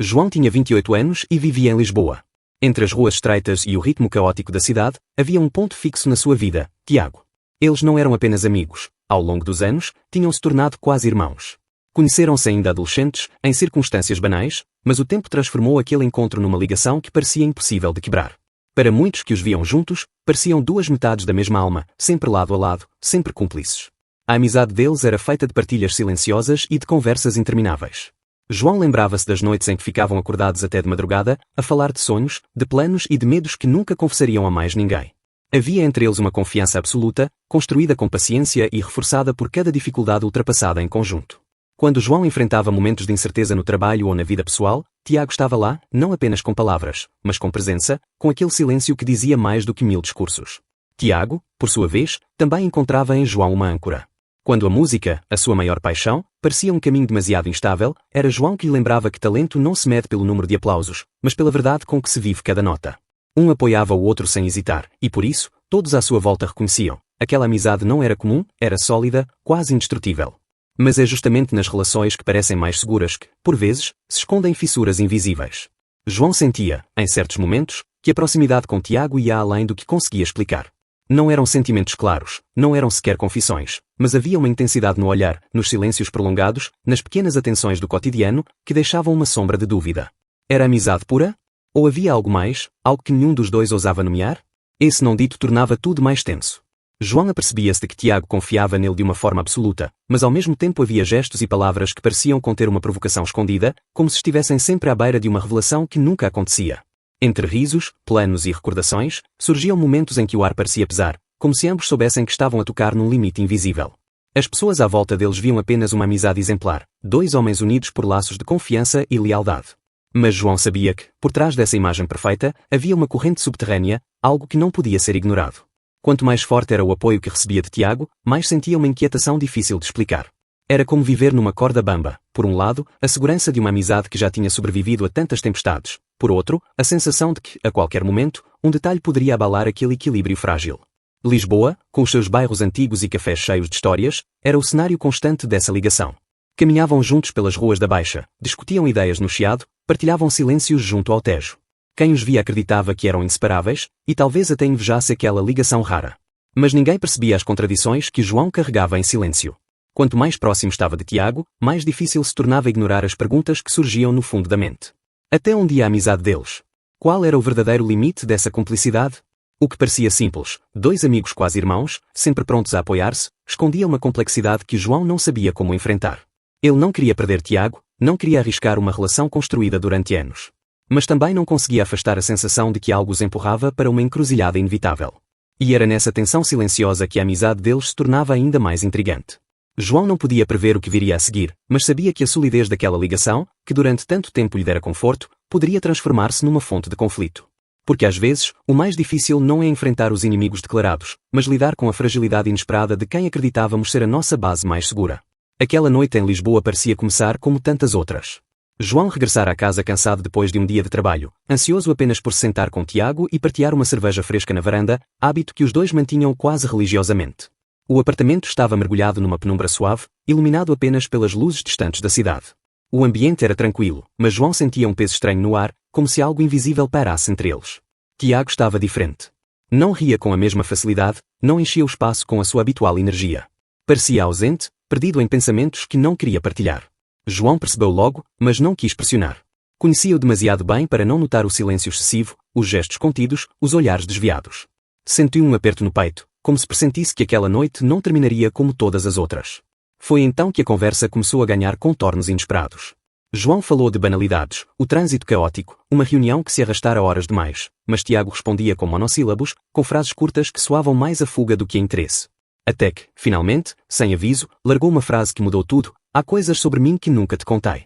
João tinha 28 anos e vivia em Lisboa. Entre as ruas estreitas e o ritmo caótico da cidade, havia um ponto fixo na sua vida, Tiago. Eles não eram apenas amigos, ao longo dos anos, tinham-se tornado quase irmãos. Conheceram-se ainda adolescentes, em circunstâncias banais, mas o tempo transformou aquele encontro numa ligação que parecia impossível de quebrar. Para muitos que os viam juntos, pareciam duas metades da mesma alma, sempre lado a lado, sempre cúmplices. A amizade deles era feita de partilhas silenciosas e de conversas intermináveis. João lembrava-se das noites em que ficavam acordados até de madrugada, a falar de sonhos, de planos e de medos que nunca confessariam a mais ninguém. Havia entre eles uma confiança absoluta, construída com paciência e reforçada por cada dificuldade ultrapassada em conjunto. Quando João enfrentava momentos de incerteza no trabalho ou na vida pessoal, Tiago estava lá, não apenas com palavras, mas com presença, com aquele silêncio que dizia mais do que 1000 discursos. Tiago, por sua vez, também encontrava em João uma âncora. Quando a música, a sua maior paixão, parecia um caminho demasiado instável, era João que lhe lembrava que talento não se mede pelo número de aplausos, mas pela verdade com que se vive cada nota. Um apoiava o outro sem hesitar, e por isso, todos à sua volta reconheciam. Aquela amizade não era comum, era sólida, quase indestrutível. Mas é justamente nas relações que parecem mais seguras que, por vezes, se escondem fissuras invisíveis. João sentia, em certos momentos, que a proximidade com Tiago ia além do que conseguia explicar. Não eram sentimentos claros, não eram sequer confissões, mas havia uma intensidade no olhar, nos silêncios prolongados, nas pequenas atenções do cotidiano, que deixavam uma sombra de dúvida. Era amizade pura? Ou havia algo mais, algo que nenhum dos dois ousava nomear? Esse não dito tornava tudo mais tenso. João apercebia-se de que Tiago confiava nele de uma forma absoluta, mas ao mesmo tempo havia gestos e palavras que pareciam conter uma provocação escondida, como se estivessem sempre à beira de uma revelação que nunca acontecia. Entre risos, planos e recordações, surgiam momentos em que o ar parecia pesar, como se ambos soubessem que estavam a tocar num limite invisível. As pessoas à volta deles viam apenas uma amizade exemplar, dois homens unidos por laços de confiança e lealdade. Mas João sabia que, por trás dessa imagem perfeita, havia uma corrente subterrânea, algo que não podia ser ignorado. Quanto mais forte era o apoio que recebia de Tiago, mais sentia uma inquietação difícil de explicar. Era como viver numa corda bamba, por um lado, a segurança de uma amizade que já tinha sobrevivido a tantas tempestades, por outro, a sensação de que, a qualquer momento, um detalhe poderia abalar aquele equilíbrio frágil. Lisboa, com os seus bairros antigos e cafés cheios de histórias, era o cenário constante dessa ligação. Caminhavam juntos pelas ruas da Baixa, discutiam ideias no Chiado, partilhavam silêncios junto ao Tejo. Quem os via acreditava que eram inseparáveis, e talvez até invejasse aquela ligação rara. Mas ninguém percebia as contradições que João carregava em silêncio. Quanto mais próximo estava de Tiago, mais difícil se tornava ignorar as perguntas que surgiam no fundo da mente. Até onde ia a amizade deles? Qual era o verdadeiro limite dessa cumplicidade? O que parecia simples, dois amigos quase irmãos, sempre prontos a apoiar-se, escondia uma complexidade que João não sabia como enfrentar. Ele não queria perder Tiago, não queria arriscar uma relação construída durante anos. Mas também não conseguia afastar a sensação de que algo os empurrava para uma encruzilhada inevitável. E era nessa tensão silenciosa que a amizade deles se tornava ainda mais intrigante. João não podia prever o que viria a seguir, mas sabia que a solidez daquela ligação, que durante tanto tempo lhe dera conforto, poderia transformar-se numa fonte de conflito. Porque às vezes, o mais difícil não é enfrentar os inimigos declarados, mas lidar com a fragilidade inesperada de quem acreditávamos ser a nossa base mais segura. Aquela noite em Lisboa parecia começar como tantas outras. João regressara à casa cansado depois de um dia de trabalho, ansioso apenas por se sentar com Tiago e partilhar uma cerveja fresca na varanda, hábito que os dois mantinham quase religiosamente. O apartamento estava mergulhado numa penumbra suave, iluminado apenas pelas luzes distantes da cidade. O ambiente era tranquilo, mas João sentia um peso estranho no ar, como se algo invisível pairasse entre eles. Tiago estava diferente. Não ria com a mesma facilidade, não enchia o espaço com a sua habitual energia. Parecia ausente, perdido em pensamentos que não queria partilhar. João percebeu logo, mas não quis pressionar. Conhecia-o demasiado bem para não notar o silêncio excessivo, os gestos contidos, os olhares desviados. Sentiu um aperto no peito, como se pressentisse que aquela noite não terminaria como todas as outras. Foi então que a conversa começou a ganhar contornos inesperados. João falou de banalidades, o trânsito caótico, uma reunião que se arrastara horas demais, mas Tiago respondia com monossílabos, com frases curtas que soavam mais a fuga do que a interesse. Até que, finalmente, sem aviso, largou uma frase que mudou tudo: "Há coisas sobre mim que nunca te contei."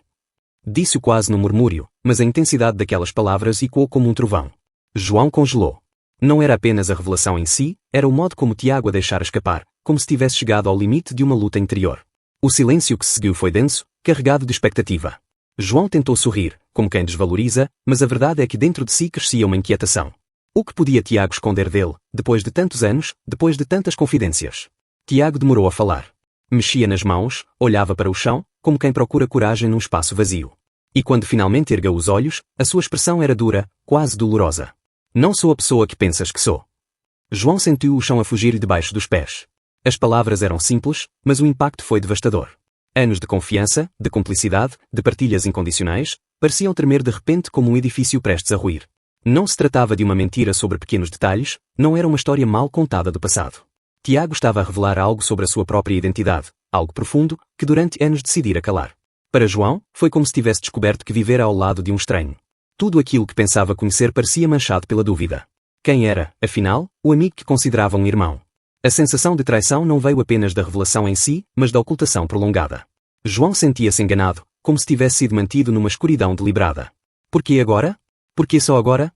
Disse-o quase num murmúrio, mas a intensidade daquelas palavras ecoou como um trovão. João congelou. Não era apenas a revelação em si, era o modo como Tiago a deixara escapar, como se tivesse chegado ao limite de uma luta interior. O silêncio que se seguiu foi denso, carregado de expectativa. João tentou sorrir, como quem desvaloriza, mas a verdade é que dentro de si crescia uma inquietação. O que podia Tiago esconder dele, depois de tantos anos, depois de tantas confidências? Tiago demorou a falar. Mexia nas mãos, olhava para o chão, como quem procura coragem num espaço vazio. E quando finalmente ergueu os olhos, a sua expressão era dura, quase dolorosa. Não sou a pessoa que pensas que sou. João sentiu o chão a fugir debaixo dos pés. As palavras eram simples, mas o impacto foi devastador. Anos de confiança, de cumplicidade, de partilhas incondicionais, pareciam tremer de repente como um edifício prestes a ruir. Não se tratava de uma mentira sobre pequenos detalhes, não era uma história mal contada do passado. Tiago estava a revelar algo sobre a sua própria identidade, algo profundo, que durante anos decidira calar. Para João, foi como se tivesse descoberto que vivera ao lado de um estranho. Tudo aquilo que pensava conhecer parecia manchado pela dúvida. Quem era, afinal, o amigo que considerava um irmão? A sensação de traição não veio apenas da revelação em si, mas da ocultação prolongada. João sentia-se enganado, como se tivesse sido mantido numa escuridão deliberada. Por que agora? Por que só agora?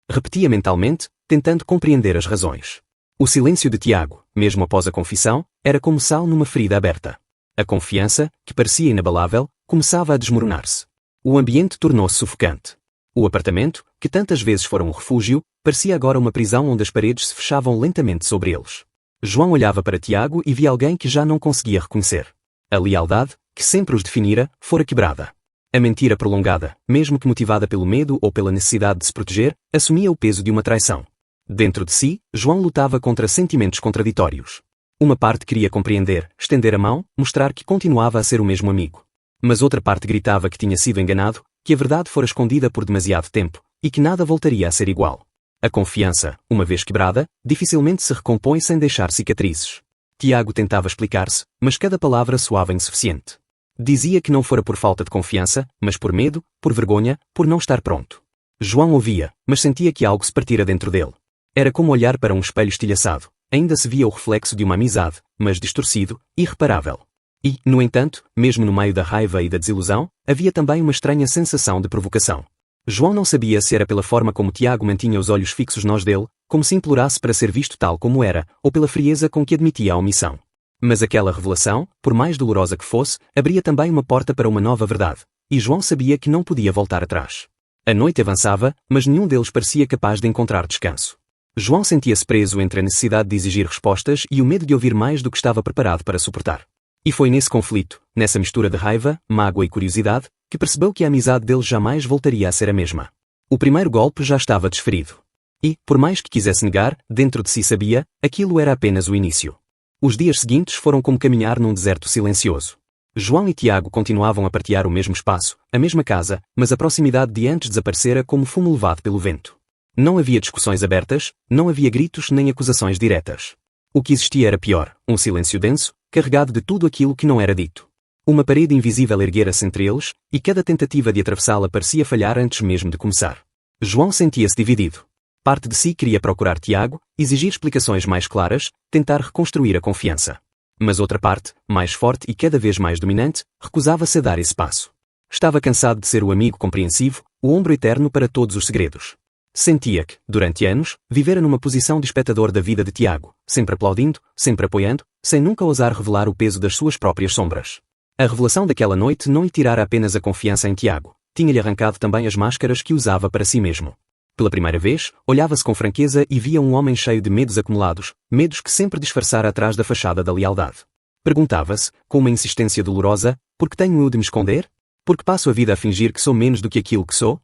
Repetia mentalmente, tentando compreender as razões. O silêncio de Tiago, mesmo após a confissão, era como sal numa ferida aberta. A confiança, que parecia inabalável, começava a desmoronar-se. O ambiente tornou-se sufocante. O apartamento, que tantas vezes fora um refúgio, parecia agora uma prisão onde as paredes se fechavam lentamente sobre eles. João olhava para Tiago e via alguém que já não conseguia reconhecer. A lealdade, que sempre os definira, fora quebrada. A mentira prolongada, mesmo que motivada pelo medo ou pela necessidade de se proteger, assumia o peso de uma traição. Dentro de si, João lutava contra sentimentos contraditórios. Uma parte queria compreender, estender a mão, mostrar que continuava a ser o mesmo amigo. Mas outra parte gritava que tinha sido enganado, que a verdade fora escondida por demasiado tempo, e que nada voltaria a ser igual. A confiança, uma vez quebrada, dificilmente se recompõe sem deixar cicatrizes. Tiago tentava explicar-se, mas cada palavra soava insuficiente. Dizia que não fora por falta de confiança, mas por medo, por vergonha, por não estar pronto. João ouvia, mas sentia que algo se partira dentro dele. Era como olhar para um espelho estilhaçado. Ainda se via o reflexo de uma amizade, mas distorcido, irreparável. E, no entanto, mesmo no meio da raiva e da desilusão, havia também uma estranha sensação de provocação. João não sabia se era pela forma como Tiago mantinha os olhos fixos nos dele, como se implorasse para ser visto tal como era, ou pela frieza com que admitia a omissão. Mas aquela revelação, por mais dolorosa que fosse, abria também uma porta para uma nova verdade, e João sabia que não podia voltar atrás. A noite avançava, mas nenhum deles parecia capaz de encontrar descanso. João sentia-se preso entre a necessidade de exigir respostas e o medo de ouvir mais do que estava preparado para suportar. E foi nesse conflito, nessa mistura de raiva, mágoa e curiosidade, que percebeu que a amizade deles jamais voltaria a ser a mesma. O primeiro golpe já estava desferido. E, por mais que quisesse negar, dentro de si sabia, aquilo era apenas o início. Os dias seguintes foram como caminhar num deserto silencioso. João e Tiago continuavam a partilhar o mesmo espaço, a mesma casa, mas a proximidade de antes desaparecera como fumo levado pelo vento. Não havia discussões abertas, não havia gritos nem acusações diretas. O que existia era pior, um silêncio denso, carregado de tudo aquilo que não era dito. Uma parede invisível erguera-se entre eles, e cada tentativa de atravessá-la parecia falhar antes mesmo de começar. João sentia-se dividido. Parte de si queria procurar Tiago, exigir explicações mais claras, tentar reconstruir a confiança. Mas outra parte, mais forte e cada vez mais dominante, recusava-se a dar esse passo. Estava cansado de ser o amigo compreensivo, o ombro eterno para todos os segredos. Sentia que, durante anos, vivera numa posição de espectador da vida de Tiago, sempre aplaudindo, sempre apoiando, sem nunca ousar revelar o peso das suas próprias sombras. A revelação daquela noite não lhe tirara apenas a confiança em Tiago, tinha-lhe arrancado também as máscaras que usava para si mesmo. Pela primeira vez, olhava-se com franqueza e via um homem cheio de medos acumulados, medos que sempre disfarçara atrás da fachada da lealdade. Perguntava-se, com uma insistência dolorosa, por que tenho eu de me esconder? Por que passo a vida a fingir que sou menos do que aquilo que sou?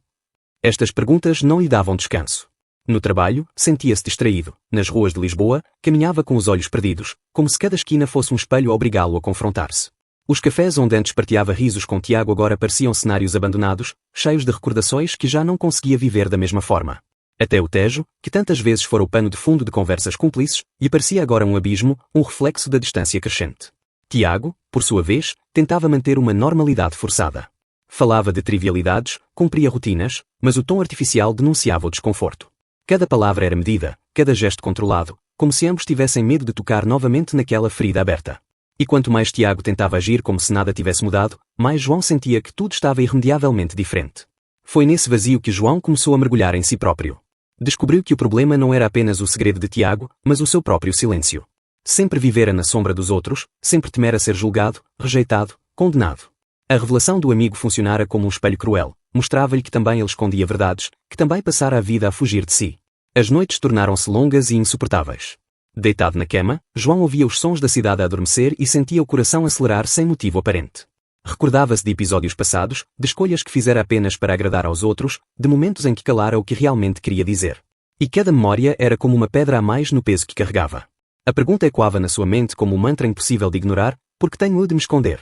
Estas perguntas não lhe davam descanso. No trabalho, sentia-se distraído. Nas ruas de Lisboa, caminhava com os olhos perdidos, como se cada esquina fosse um espelho a obrigá-lo a confrontar-se. Os cafés onde antes partilhava risos com Tiago agora pareciam cenários abandonados, cheios de recordações que já não conseguia viver da mesma forma. Até o Tejo, que tantas vezes fora o pano de fundo de conversas cúmplices, lhe parecia agora um abismo, um reflexo da distância crescente. Tiago, por sua vez, tentava manter uma normalidade forçada. Falava de trivialidades, cumpria rotinas, mas o tom artificial denunciava o desconforto. Cada palavra era medida, cada gesto controlado, como se ambos tivessem medo de tocar novamente naquela ferida aberta. E quanto mais Tiago tentava agir como se nada tivesse mudado, mais João sentia que tudo estava irremediavelmente diferente. Foi nesse vazio que João começou a mergulhar em si próprio. Descobriu que o problema não era apenas o segredo de Tiago, mas o seu próprio silêncio. Sempre vivera na sombra dos outros, sempre temera ser julgado, rejeitado, condenado. A revelação do amigo funcionara como um espelho cruel, mostrava-lhe que também ele escondia verdades, que também passara a vida a fugir de si. As noites tornaram-se longas e insuportáveis. Deitado na cama, João ouvia os sons da cidade a adormecer e sentia o coração acelerar sem motivo aparente. Recordava-se de episódios passados, de escolhas que fizera apenas para agradar aos outros, de momentos em que calara o que realmente queria dizer. E cada memória era como uma pedra a mais no peso que carregava. A pergunta ecoava na sua mente como um mantra impossível de ignorar, porque tenho de me esconder.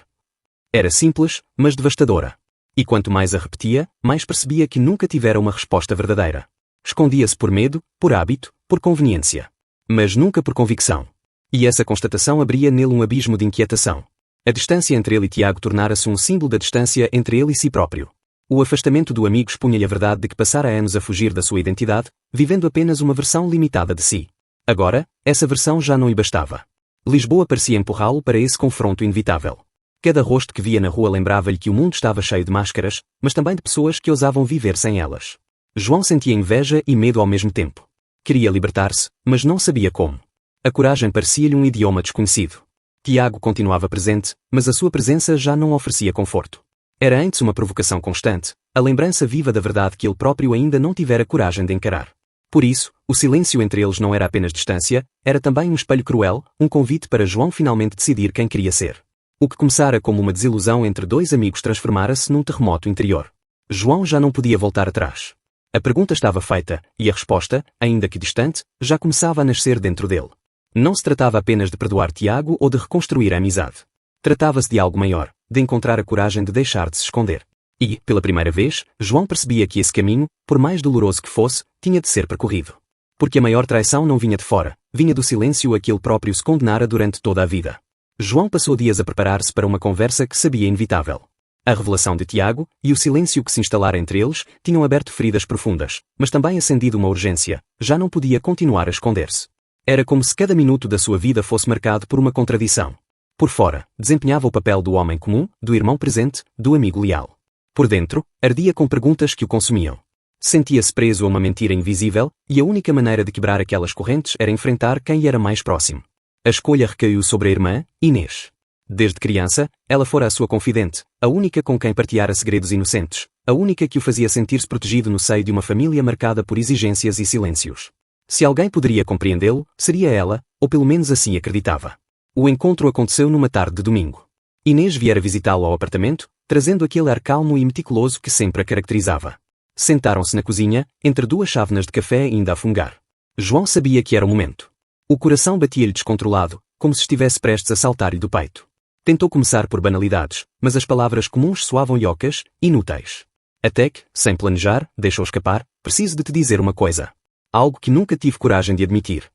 Era simples, mas devastadora. E quanto mais a repetia, mais percebia que nunca tivera uma resposta verdadeira. Escondia-se por medo, por hábito, por conveniência. Mas nunca por convicção. E essa constatação abria nele um abismo de inquietação. A distância entre ele e Tiago tornara-se um símbolo da distância entre ele e si próprio. O afastamento do amigo expunha-lhe a verdade de que passara anos a fugir da sua identidade, vivendo apenas uma versão limitada de si. Agora, essa versão já não lhe bastava. Lisboa parecia empurrá-lo para esse confronto inevitável. Cada rosto que via na rua lembrava-lhe que o mundo estava cheio de máscaras, mas também de pessoas que ousavam viver sem elas. João sentia inveja e medo ao mesmo tempo. Queria libertar-se, mas não sabia como. A coragem parecia-lhe um idioma desconhecido. Tiago continuava presente, mas a sua presença já não oferecia conforto. Era antes uma provocação constante, a lembrança viva da verdade que ele próprio ainda não tivera coragem de encarar. Por isso, o silêncio entre eles não era apenas distância, era também um espelho cruel, um convite para João finalmente decidir quem queria ser. O que começara como uma desilusão entre dois amigos transformara-se num terremoto interior. João já não podia voltar atrás. A pergunta estava feita, e a resposta, ainda que distante, já começava a nascer dentro dele. Não se tratava apenas de perdoar Tiago ou de reconstruir a amizade. Tratava-se de algo maior, de encontrar a coragem de deixar de se esconder. E, pela primeira vez, João percebia que esse caminho, por mais doloroso que fosse, tinha de ser percorrido. Porque a maior traição não vinha de fora, vinha do silêncio a que ele próprio se condenara durante toda a vida. João passou dias a preparar-se para uma conversa que sabia inevitável. A revelação de Tiago, e o silêncio que se instalara entre eles, tinham aberto feridas profundas, mas também acendido uma urgência, já não podia continuar a esconder-se. Era como se cada minuto da sua vida fosse marcado por uma contradição. Por fora, desempenhava o papel do homem comum, do irmão presente, do amigo leal. Por dentro, ardia com perguntas que o consumiam. Sentia-se preso a uma mentira invisível, e a única maneira de quebrar aquelas correntes era enfrentar quem lhe era mais próximo. A escolha recaiu sobre a irmã, Inês. Desde criança, ela fora a sua confidente, a única com quem partilhara segredos inocentes, a única que o fazia sentir-se protegido no seio de uma família marcada por exigências e silêncios. Se alguém poderia compreendê-lo, seria ela, ou pelo menos assim acreditava. O encontro aconteceu numa tarde de domingo. Inês viera visitá-lo ao apartamento, trazendo aquele ar calmo e meticuloso que sempre a caracterizava. Sentaram-se na cozinha, entre duas chávenas de café ainda a fungar. João sabia que era o momento. O coração batia-lhe descontrolado, como se estivesse prestes a saltar-lhe do peito. Tentou começar por banalidades, mas as palavras comuns soavam-lhe ocas, inúteis. Até que, sem planejar, deixou escapar: preciso de te dizer uma coisa. Algo que nunca tive coragem de admitir.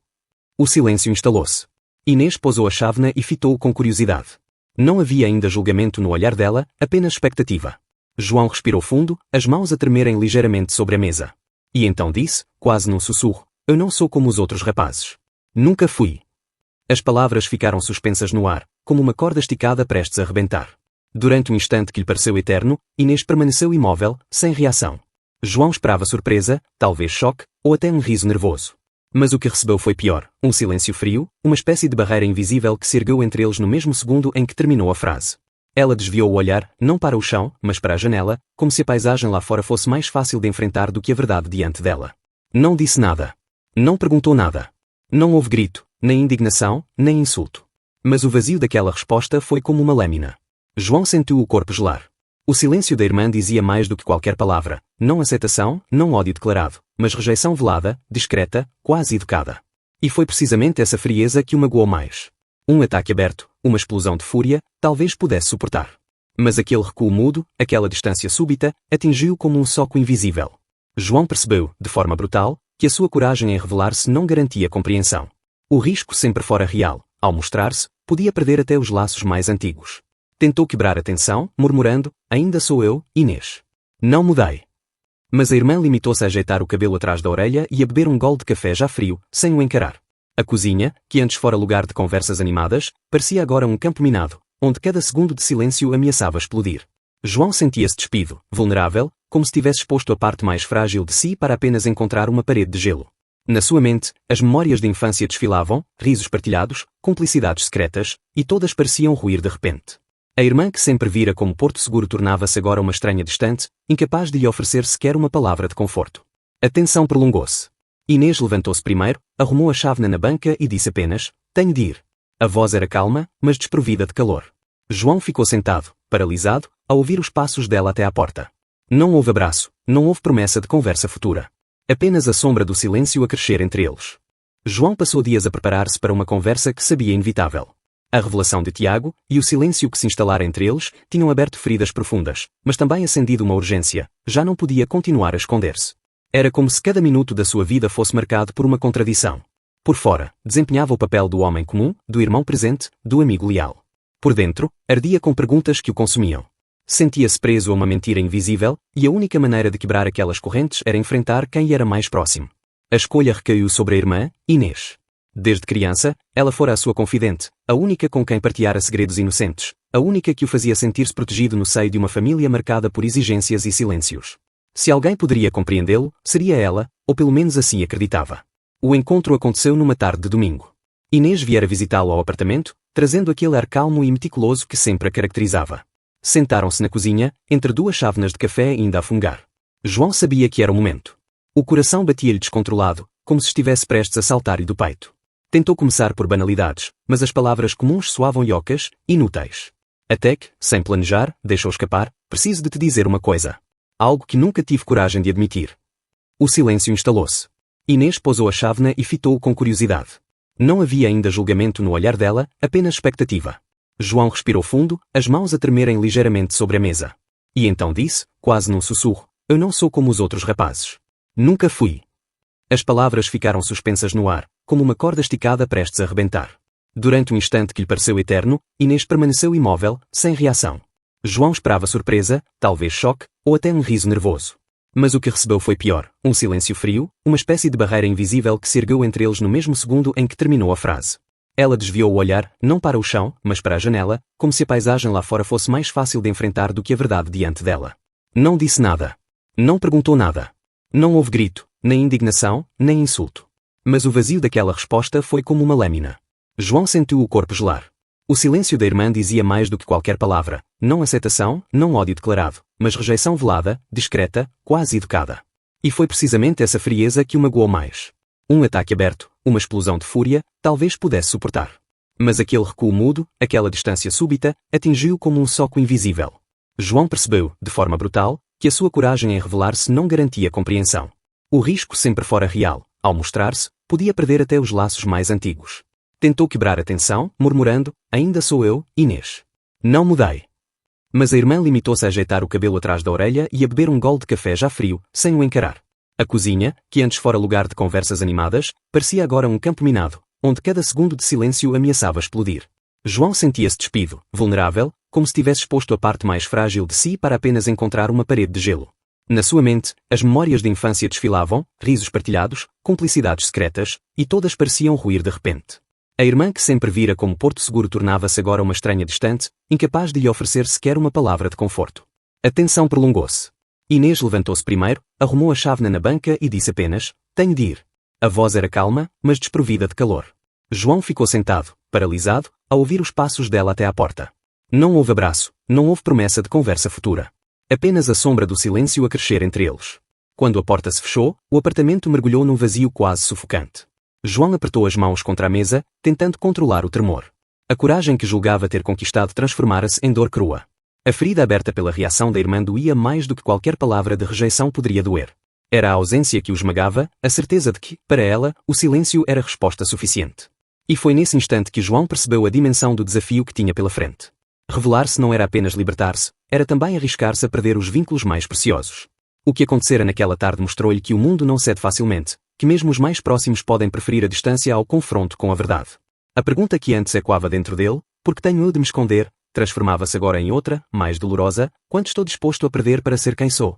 O silêncio instalou-se. Inês pousou a chávena e fitou-o com curiosidade. Não havia ainda julgamento no olhar dela, apenas expectativa. João respirou fundo, as mãos a tremerem ligeiramente sobre a mesa. E então disse, quase num sussurro: eu não sou como os outros rapazes. Nunca fui. As palavras ficaram suspensas no ar, como uma corda esticada prestes a rebentar. Durante um instante que lhe pareceu eterno, Inês permaneceu imóvel, sem reação. João esperava surpresa, talvez choque, ou até um riso nervoso. Mas o que recebeu foi pior, um silêncio frio, uma espécie de barreira invisível que se ergueu entre eles no mesmo segundo em que terminou a frase. Ela desviou o olhar, não para o chão, mas para a janela, como se a paisagem lá fora fosse mais fácil de enfrentar do que a verdade diante dela. Não disse nada. Não perguntou nada. Não houve grito, nem indignação, nem insulto. Mas o vazio daquela resposta foi como uma lâmina. João sentiu o corpo gelar. O silêncio da irmã dizia mais do que qualquer palavra, não aceitação, não ódio declarado, mas rejeição velada, discreta, quase educada. E foi precisamente essa frieza que o magoou mais. Um ataque aberto, uma explosão de fúria, talvez pudesse suportar. Mas aquele recuo mudo, aquela distância súbita, atingiu como um soco invisível. João percebeu, de forma brutal, que a sua coragem em revelar-se não garantia compreensão. O risco sempre fora real, ao mostrar-se, podia perder até os laços mais antigos. Tentou quebrar a tensão, murmurando: ainda sou eu, Inês. Não mudei. Mas a irmã limitou-se a ajeitar o cabelo atrás da orelha e a beber um gole de café já frio, sem o encarar. A cozinha, que antes fora lugar de conversas animadas, parecia agora um campo minado, onde cada segundo de silêncio ameaçava explodir. João sentia-se despido, vulnerável, como se tivesse exposto a parte mais frágil de si para apenas encontrar uma parede de gelo. Na sua mente, as memórias de infância desfilavam, risos partilhados, cumplicidades secretas, e todas pareciam ruir de repente. A irmã que sempre vira como porto seguro tornava-se agora uma estranha distante, incapaz de lhe oferecer sequer uma palavra de conforto. A tensão prolongou-se. Inês levantou-se primeiro, arrumou a chávena na banca e disse apenas: tenho de ir. A voz era calma, mas desprovida de calor. João ficou sentado, paralisado, a ouvir os passos dela até à porta. Não houve abraço, não houve promessa de conversa futura. Apenas a sombra do silêncio a crescer entre eles. João passou dias a preparar-se para uma conversa que sabia inevitável. A revelação de Tiago, e o silêncio que se instalara entre eles, tinham aberto feridas profundas, mas também acendido uma urgência. Já não podia continuar a esconder-se. Era como se cada minuto da sua vida fosse marcado por uma contradição. Por fora, desempenhava o papel do homem comum, do irmão presente, do amigo leal. Por dentro, ardia com perguntas que o consumiam. Sentia-se preso a uma mentira invisível, e a única maneira de quebrar aquelas correntes era enfrentar quem lhe era mais próximo. A escolha recaiu sobre a irmã, Inês. Desde criança, ela fora a sua confidente, a única com quem partilhara segredos inocentes, a única que o fazia sentir-se protegido no seio de uma família marcada por exigências e silêncios. Se alguém poderia compreendê-lo, seria ela, ou pelo menos assim acreditava. O encontro aconteceu numa tarde de domingo. Inês viera visitá-lo ao apartamento, trazendo aquele ar calmo e meticuloso que sempre a caracterizava. Sentaram-se na cozinha, entre duas chávenas de café ainda a fungar. João sabia que era o momento. O coração batia-lhe descontrolado, como se estivesse prestes a saltar-lhe do peito. Tentou começar por banalidades, mas as palavras comuns soavam-lhe ocas, inúteis. Até que, sem planejar, deixou escapar: preciso de te dizer uma coisa. Algo que nunca tive coragem de admitir. O silêncio instalou-se. Inês pousou a chávena e fitou-o com curiosidade. Não havia ainda julgamento no olhar dela, apenas expectativa. João respirou fundo, as mãos a tremerem ligeiramente sobre a mesa. E então disse, quase num sussurro: eu não sou como os outros rapazes. Nunca fui. As palavras ficaram suspensas no ar, como uma corda esticada prestes a rebentar. Durante um instante que lhe pareceu eterno, Inês permaneceu imóvel, sem reação. João esperava surpresa, talvez choque, ou até um riso nervoso. Mas o que recebeu foi pior: um silêncio frio, uma espécie de barreira invisível que se ergueu entre eles no mesmo segundo em que terminou a frase. Ela desviou o olhar, não para o chão, mas para a janela, como se a paisagem lá fora fosse mais fácil de enfrentar do que a verdade diante dela. Não disse nada. Não perguntou nada. Não houve grito, nem indignação, nem insulto. Mas o vazio daquela resposta foi como uma lâmina. João sentiu o corpo gelar. O silêncio da irmã dizia mais do que qualquer palavra: não aceitação, não ódio declarado, mas rejeição velada, discreta, quase educada. E foi precisamente essa frieza que o magoou mais. Um ataque aberto, uma explosão de fúria, talvez pudesse suportar. Mas aquele recuo mudo, aquela distância súbita, atingiu como um soco invisível. João percebeu, de forma brutal, que a sua coragem em revelar-se não garantia compreensão. O risco sempre fora real. Ao mostrar-se, podia perder até os laços mais antigos. Tentou quebrar a tensão, murmurando: ainda sou eu, Inês. Não mudei. Mas a irmã limitou-se a ajeitar o cabelo atrás da orelha e a beber um gole de café já frio, sem o encarar. A cozinha, que antes fora lugar de conversas animadas, parecia agora um campo minado, onde cada segundo de silêncio ameaçava explodir. João sentia-se despido, vulnerável, como se tivesse exposto a parte mais frágil de si para apenas encontrar uma parede de gelo. Na sua mente, as memórias de infância desfilavam, risos partilhados, cumplicidades secretas, e todas pareciam ruir de repente. A irmã que sempre vira como porto seguro tornava-se agora uma estranha distante, incapaz de lhe oferecer sequer uma palavra de conforto. A tensão prolongou-se. Inês levantou-se primeiro, arrumou a chávena na banca e disse apenas: tenho de ir. A voz era calma, mas desprovida de calor. João ficou sentado, paralisado, a ouvir os passos dela até à porta. Não houve abraço, não houve promessa de conversa futura. Apenas a sombra do silêncio a crescer entre eles. Quando a porta se fechou, o apartamento mergulhou num vazio quase sufocante. João apertou as mãos contra a mesa, tentando controlar o tremor. A coragem que julgava ter conquistado transformara-se em dor crua. A ferida aberta pela reação da irmã doía mais do que qualquer palavra de rejeição poderia doer. Era a ausência que o esmagava, a certeza de que, para ela, o silêncio era resposta suficiente. E foi nesse instante que João percebeu a dimensão do desafio que tinha pela frente. Revelar-se não era apenas libertar-se, era também arriscar-se a perder os vínculos mais preciosos. O que acontecera naquela tarde mostrou-lhe que o mundo não cede facilmente, que mesmo os mais próximos podem preferir a distância ao confronto com a verdade. A pergunta que antes ecoava dentro dele: por que tenho eu de me esconder? Transformava-se agora em outra, mais dolorosa: quanto estou disposto a perder para ser quem sou?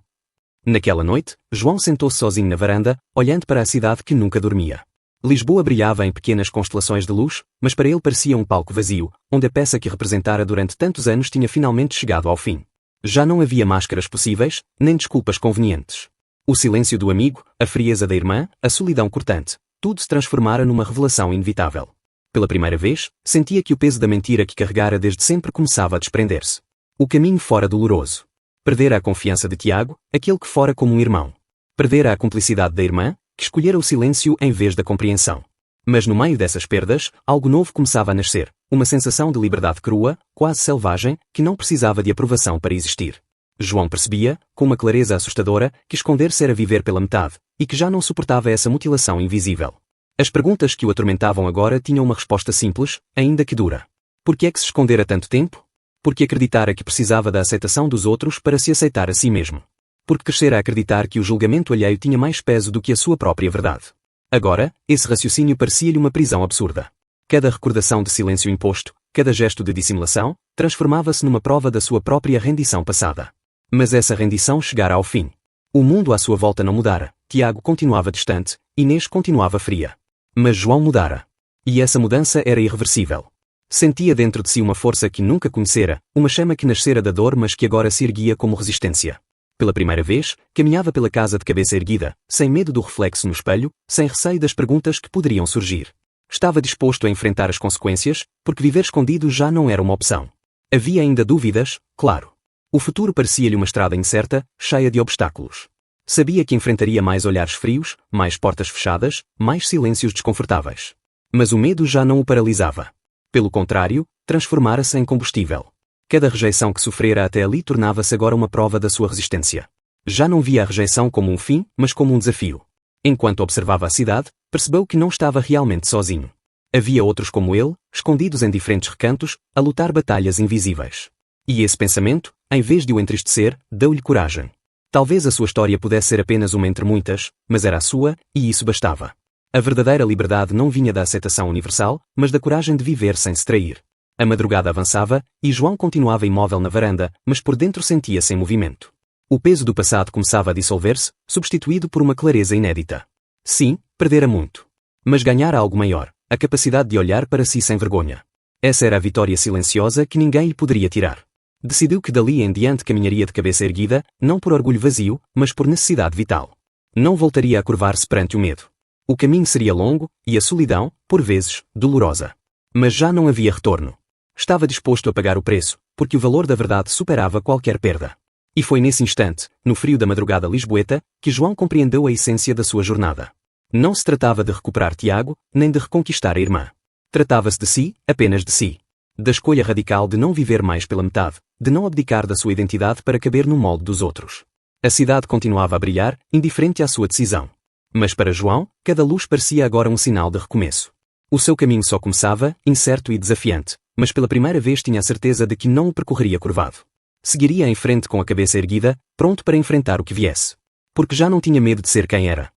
Naquela noite, João sentou-se sozinho na varanda, olhando para a cidade que nunca dormia. Lisboa brilhava em pequenas constelações de luz, mas para ele parecia um palco vazio, onde a peça que representara durante tantos anos tinha finalmente chegado ao fim. Já não havia máscaras possíveis, nem desculpas convenientes. O silêncio do amigo, a frieza da irmã, a solidão cortante, tudo se transformara numa revelação inevitável. Pela primeira vez, sentia que o peso da mentira que carregara desde sempre começava a desprender-se. O caminho fora doloroso. Perdera a confiança de Tiago, aquele que fora como um irmão. Perdera a cumplicidade da irmã, que escolhera o silêncio em vez da compreensão. Mas no meio dessas perdas, algo novo começava a nascer, uma sensação de liberdade crua, quase selvagem, que não precisava de aprovação para existir. João percebia, com uma clareza assustadora, que esconder-se era viver pela metade, e que já não suportava essa mutilação invisível. As perguntas que o atormentavam agora tinham uma resposta simples, ainda que dura. Por que é que se escondera tanto tempo? Porque acreditara que precisava da aceitação dos outros para se aceitar a si mesmo. Porque crescera a acreditar que o julgamento alheio tinha mais peso do que a sua própria verdade. Agora, esse raciocínio parecia-lhe uma prisão absurda. Cada recordação de silêncio imposto, cada gesto de dissimulação, transformava-se numa prova da sua própria rendição passada. Mas essa rendição chegara ao fim. O mundo à sua volta não mudara, Tiago continuava distante, Inês continuava fria. Mas João mudara. E essa mudança era irreversível. Sentia dentro de si uma força que nunca conhecera, uma chama que nascera da dor mas que agora se erguia como resistência. Pela primeira vez, caminhava pela casa de cabeça erguida, sem medo do reflexo no espelho, sem receio das perguntas que poderiam surgir. Estava disposto a enfrentar as consequências, porque viver escondido já não era uma opção. Havia ainda dúvidas, claro. O futuro parecia-lhe uma estrada incerta, cheia de obstáculos. Sabia que enfrentaria mais olhares frios, mais portas fechadas, mais silêncios desconfortáveis. Mas o medo já não o paralisava. Pelo contrário, transformara-se em combustível. Cada rejeição que sofrera até ali tornava-se agora uma prova da sua resistência. Já não via a rejeição como um fim, mas como um desafio. Enquanto observava a cidade, percebeu que não estava realmente sozinho. Havia outros como ele, escondidos em diferentes recantos, a lutar batalhas invisíveis. E esse pensamento, em vez de o entristecer, deu-lhe coragem. Talvez a sua história pudesse ser apenas uma entre muitas, mas era a sua, e isso bastava. A verdadeira liberdade não vinha da aceitação universal, mas da coragem de viver sem se trair. A madrugada avançava, e João continuava imóvel na varanda, mas por dentro sentia-se em movimento. O peso do passado começava a dissolver-se, substituído por uma clareza inédita. Sim, perdera muito. Mas ganhara algo maior, a capacidade de olhar para si sem vergonha. Essa era a vitória silenciosa que ninguém lhe poderia tirar. Decidiu que dali em diante caminharia de cabeça erguida, não por orgulho vazio, mas por necessidade vital. Não voltaria a curvar-se perante o medo. O caminho seria longo, e a solidão, por vezes, dolorosa. Mas já não havia retorno. Estava disposto a pagar o preço, porque o valor da verdade superava qualquer perda. E foi nesse instante, no frio da madrugada lisboeta, que João compreendeu a essência da sua jornada. Não se tratava de recuperar Tiago, nem de reconquistar a irmã. Tratava-se de si, apenas de si. Da escolha radical de não viver mais pela metade, de não abdicar da sua identidade para caber no molde dos outros. A cidade continuava a brilhar, indiferente à sua decisão. Mas para João, cada luz parecia agora um sinal de recomeço. O seu caminho só começava, incerto e desafiante, mas pela primeira vez tinha a certeza de que não o percorreria curvado. Seguiria em frente com a cabeça erguida, pronto para enfrentar o que viesse. Porque já não tinha medo de ser quem era.